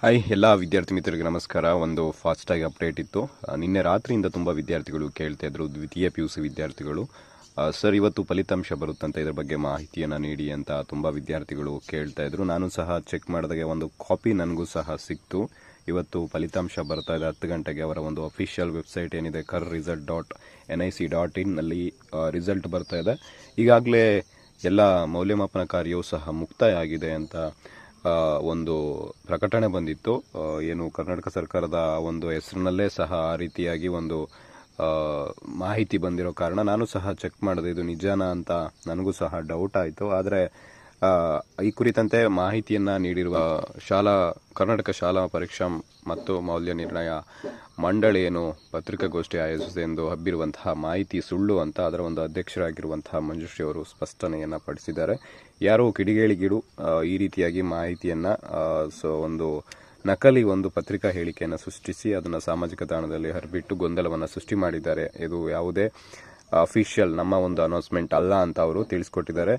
Hi ಎಲ್ಲ ವಿದ್ಯಾರ್ಥಿ ಮಿತ್ರರಿಗೆ ನಮಸ್ಕಾರ. ಒಂದು ಫಾಸ್ಟಾಗಿ ಅಪ್ಡೇಟ್ ಇತ್ತು. ನಿನ್ನೆ ರಾತ್ರಿಯಿಂದ ತುಂಬ ವಿದ್ಯಾರ್ಥಿಗಳು ಕೇಳ್ತಾ ಇದ್ರು, ದ್ವಿತೀಯ PUC ವಿದ್ಯಾರ್ಥಿಗಳು. ಸರ್, ಇವತ್ತು ಫಲಿತಾಂಶ ಬರುತ್ತಂತ, ಇದರ ಬಗ್ಗೆ ಮಾಹಿತಿಯನ್ನು ನೀಡಿ ಅಂತ ತುಂಬ ವಿದ್ಯಾರ್ಥಿಗಳು ಕೇಳ್ತಾ ಇದ್ರು. ನಾನು ಸಹ ಚೆಕ್ ಮಾಡಿದಾಗೆ ಒಂದು ಕಾಪಿ ನನಗೂ ಸಹ ಸಿಕ್ತು. ಇವತ್ತು ಫಲಿತಾಂಶ ಬರ್ತಾ ಇದೆ 10 ಗಂಟೆಗೆ. ಅವರ ಒಂದು ಅಫಿಷಿಯಲ್ ವೆಬ್ಸೈಟ್ ಏನಿದೆ karresult.nic.in ನಲ್ಲಿ ರಿಸಲ್ಟ್ ಬರ್ತಾ ಇದೆ. ಈಗಾಗಲೇ ಎಲ್ಲ ಮೌಲ್ಯಮಾಪನ ಕಾರ್ಯವು ಸಹ ಮುಕ್ತಾಯ ಆಗಿದೆ ಅಂತ ಒಂದು ಪ್ರಕಟಣೆ ಬಂದಿತ್ತು. ಏನು ಕರ್ನಾಟಕ ಸರ್ಕಾರದ ಒಂದು ಹೆಸರಿನಲ್ಲೇ ಸಹ ಆ ರೀತಿಯಾಗಿ ಒಂದು ಮಾಹಿತಿ ಬಂದಿರೋ ಕಾರಣ ನಾನು ಸಹ ಚೆಕ್ ಮಾಡಿದೆ, ಇದು ನಿಜಾನ ಅಂತ ನನಗೂ ಸಹ ಡೌಟ್ ಆಯಿತು. ಆದರೆ ಈ ಕುರಿತಂತೆ ಮಾಹಿತಿಯನ್ನು ನೀಡಿರುವ ಕರ್ನಾಟಕ ಶಾಲಾ ಪರೀಕ್ಷಾ ಮತ್ತು ಮೌಲ್ಯ ನಿರ್ಣಯ ಮಂಡಳಿ ಏನು ಪತ್ರಿಕಾಗೋಷ್ಠಿ ಆಯೋಜಿಸಿದೆ ಎಂದು ಹಬ್ಬಿರುವಂತಹ ಮಾಹಿತಿ ಸುಳ್ಳು ಅಂತ ಅದರ ಒಂದು ಅಧ್ಯಕ್ಷರಾಗಿರುವಂತಹ ಮಂಜುಶ್ರೀ ಅವರು ಸ್ಪಷ್ಟನೆಯನ್ನು ಪಡಿಸಿದ್ದಾರೆ. ಯಾರೋ ಕಿಡಿಗೇಳಿಗಿಡು ಈ ರೀತಿಯಾಗಿ ಮಾಹಿತಿಯನ್ನು ಒಂದು ನಕಲಿ ಒಂದು ಪತ್ರಿಕಾ ಹೇಳಿಕೆಯನ್ನು ಸೃಷ್ಟಿಸಿ ಅದನ್ನು ಸಾಮಾಜಿಕ ತಾಣದಲ್ಲಿ ಹರಿಬಿಟ್ಟು ಗೊಂದಲವನ್ನು ಸೃಷ್ಟಿ ಮಾಡಿದ್ದಾರೆ. ಇದು ಯಾವುದೇ ಅಫಿಷಿಯಲ್ ನಮ್ಮ ಒಂದು ಅನೌನ್ಸ್ಮೆಂಟ್ ಅಲ್ಲ ಅಂತ ಅವರು ತಿಳಿಸಿಕೊಟ್ಟಿದ್ದಾರೆ.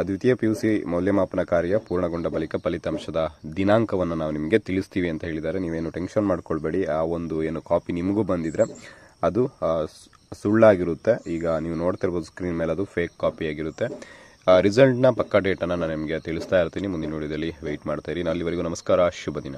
ದ್ವಿತೀಯ PUC ಮೌಲ್ಯಮಾಪನ ಕಾರ್ಯ ಪೂರ್ಣಗೊಂಡ ಬಳಿಕ ಫಲಿತಾಂಶದ ದಿನಾಂಕವನ್ನು ನಾವು ನಿಮಗೆ ತಿಳಿಸ್ತೀವಿ ಅಂತ ಹೇಳಿದ್ದಾರೆ. ನೀವೇನು ಟೆನ್ಷನ್ ಮಾಡ್ಕೊಳ್ಬೇಡಿ. ಆ ಒಂದು ಏನು ಕಾಪಿ ನಿಮಗೂ ಬಂದಿದ್ರೆ ಅದು ಸುಳ್ಳಾಗಿರುತ್ತೆ. ಈಗ ನೀವು ನೋಡ್ತಿರ್ಬೋದು ಸ್ಕ್ರೀನ್ ಮೇಲೆ, ಅದು ಫೇಕ್ ಕಾಪಿ ಆಗಿರುತ್ತೆ. ರಿಸಲ್ಟ್ನ ಪಕ್ಕಾ ಡೇಟನ್ನು ನಾನು ನಿಮಗೆ ತಿಳಿಸ್ತಾ ಇರ್ತೀನಿ. ಮುಂದಿನ ವಿಡಿಯೋದಲ್ಲಿ ವೆಯ್ಟ್ ಮಾಡ್ತಾ ಇರಿ. ಅಲ್ಲಿವರೆಗೂ ನಮಸ್ಕಾರ, ಶುಭ ದಿನ.